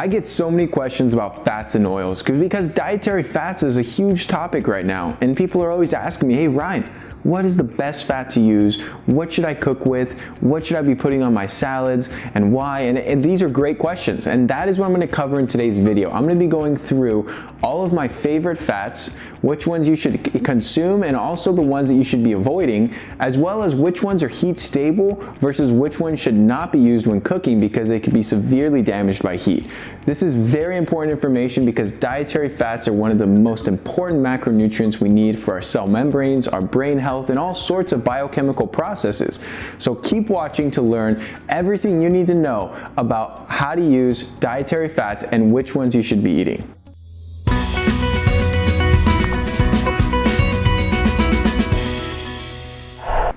I get so many questions about fats and oils because dietary fats is a huge topic right now, and people are always asking me, hey Ryan, what is the best fat to use? What should I cook with? What should I be putting on my salads and why? And these are great questions, and that is what I'm going to cover in today's video. I'm going to be going through all of my favorite fats, which ones you should consume, and also the ones that you should be avoiding, as well as which ones are heat stable versus which ones should not be used when cooking because they could be severely damaged by heat. This is very important information because dietary fats are one of the most important macronutrients we need for our cell membranes, our brain health, and all sorts of biochemical processes. So keep watching to learn everything you need to know about how to use dietary fats and which ones you should be eating.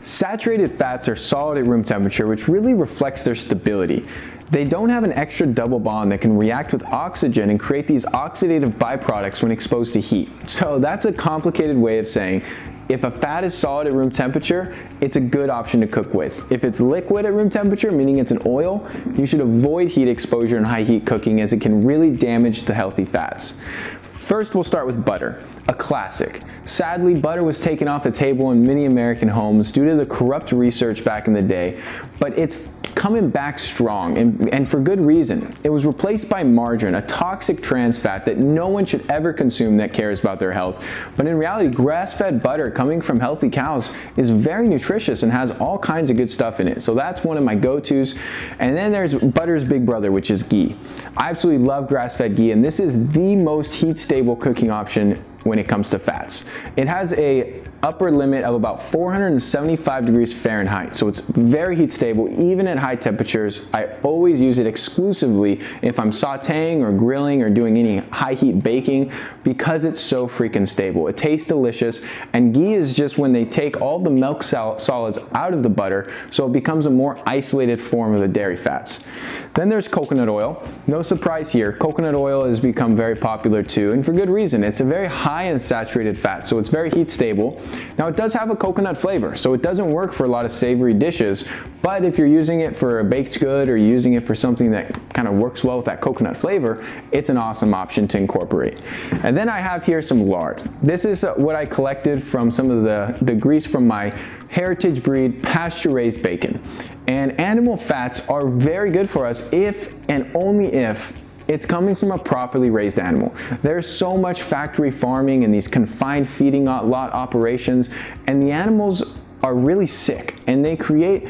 Saturated fats are solid at room temperature, which really reflects their stability. They don't have an extra double bond that can react with oxygen and create these oxidative byproducts when exposed to heat. So that's a complicated way of saying if a fat is solid at room temperature, it's a good option to cook with. If it's liquid at room temperature, meaning it's an oil, you should avoid heat exposure and high heat cooking as it can really damage the healthy fats. First, we'll start with butter, a classic. Sadly, butter was taken off the table in many American homes due to the corrupt research back in the day, but it's coming back strong, and for good reason. It was replaced by margarine, a toxic trans fat that no one should ever consume that cares about their health. But in reality, grass-fed butter coming from healthy cows is very nutritious and has all kinds of good stuff in it. So that's one of my go-tos. And then there's butter's big brother, which is ghee. I absolutely love grass-fed ghee, and this is the most heat-stable cooking option when it comes to fats. It has a upper limit of about 475 degrees Fahrenheit, so it's very heat stable even at high temperatures. I always use it exclusively if I'm sauteing or grilling or doing any high heat baking because it's so freaking stable. It tastes delicious, and ghee is just when they take all the milk solids out of the butter, so it becomes a more isolated form of the dairy fats. Then there's coconut oil. No surprise here, coconut oil has become very popular too, and for good reason. It's a very high in saturated fat, so it's very heat stable. Now it does have a coconut flavor, so it doesn't work for a lot of savory dishes, but if you're using it for a baked good or using it for something that kind of works well with that coconut flavor, it's an awesome option to incorporate. And then I have here some lard. This is what I collected from some of the grease from my heritage breed pasture-raised bacon. And animal fats are very good for us if and only if it's coming from a properly raised animal. There's so much factory farming and these confined feeding lot operations, and the animals are really sick and they create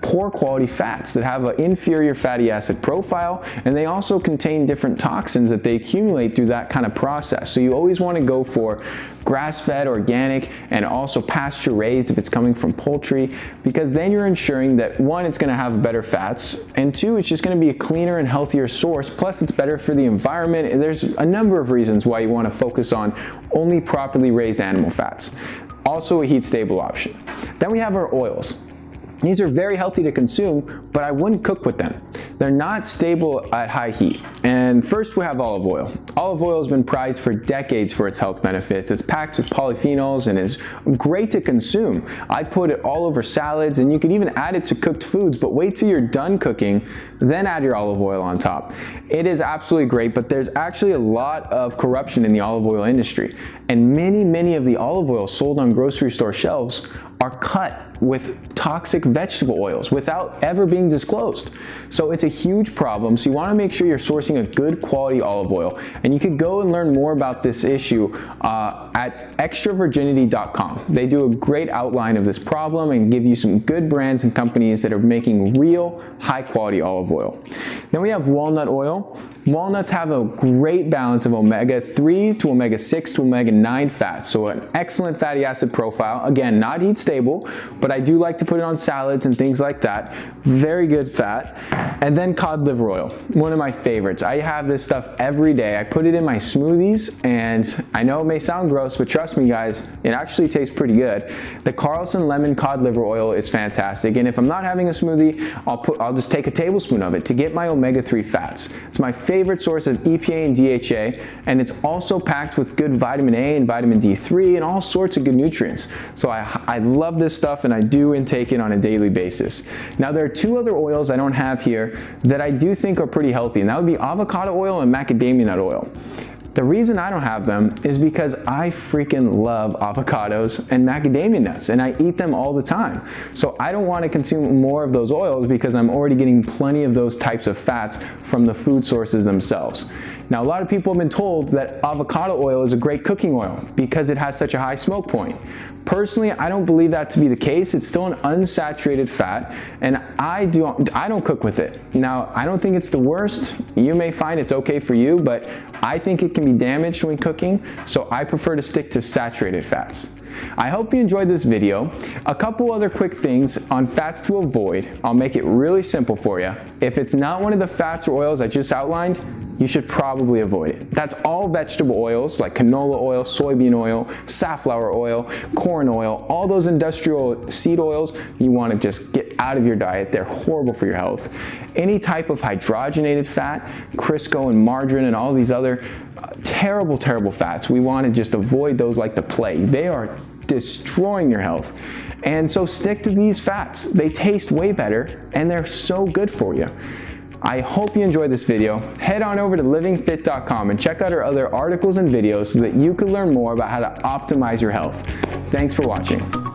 poor quality fats that have an inferior fatty acid profile, and they also contain different toxins that they accumulate through that kind of process. So you always want to go for grass-fed, organic, and also pasture-raised if it's coming from poultry, because then you're ensuring that one, it's going to have better fats, and two, it's just going to be a cleaner and healthier source, plus it's better for the environment. And there's a number of reasons why you want to focus on only properly raised animal fats. Also a heat-stable option. Then we have our oils. These are very healthy to consume, but I wouldn't cook with them. They're not stable at high heat. And first we have olive oil. Olive oil has been prized for decades for its health benefits. It's packed with polyphenols and is great to consume. I put it all over salads, and you could even add it to cooked foods, but wait till you're done cooking, then add your olive oil on top. It is absolutely great, but there's actually a lot of corruption in the olive oil industry. And many of the olive oils sold on grocery store shelves are cut with toxic vegetable oils without ever being disclosed. So it's a huge problem. So you want to make sure you're sourcing a good quality olive oil. And you could go and learn more about this issue at extravirginity.com. They do a great outline of this problem and give you some good brands and companies that are making real high quality olive oil. Then we have walnut oil. Walnuts have a great balance of omega-3 to omega-6 to omega-9 fats. So an excellent fatty acid profile. Again, not heat stable, but I do like to put it on salads and things like that. Very good fat. And then cod liver oil, one of my favorites. I have this stuff every day. I put it in my smoothies, and I know it may sound gross, but trust me guys, it actually tastes pretty good. The Carlson lemon cod liver oil is fantastic, and if I'm not having a smoothie, I'll just take a tablespoon of it to get my omega-3 fats. It's my favorite source of EPA and DHA, and it's also packed with good vitamin A and vitamin D3 and all sorts of good nutrients. So I love love this stuff and I do intake it on a daily basis. Now there are two other oils I don't have here that I do think are pretty healthy, and that would be avocado oil and macadamia nut oil. The reason I don't have them is because I freaking love avocados and macadamia nuts, and I eat them all the time. So I don't want to consume more of those oils because I'm already getting plenty of those types of fats from the food sources themselves. Now, a lot of people have been told that avocado oil is a great cooking oil because it has such a high smoke point. Personally, I don't believe that to be the case. It's still an unsaturated fat, and I don't cook with it. Now, I don't think it's the worst. You may find it's okay for you, but I think it can be damaged when cooking, so I prefer to stick to saturated fats. I hope you enjoyed this video. A couple other quick things on fats to avoid. I'll make it really simple for you. If it's not one of the fats or oils I just outlined, you should probably avoid it. That's all vegetable oils like canola oil, soybean oil, safflower oil, corn oil, all those industrial seed oils you want to just get out of your diet. They're horrible for your health. Any type of hydrogenated fat, Crisco and margarine and all these other terrible fats, we want to just avoid those like the plague. They are destroying your health. And so stick to these fats. They taste way better and they're so good for you. I hope you enjoyed this video. Head on over to livingfit.com and check out our other articles and videos so that you can learn more about how to optimize your health. Thanks for watching.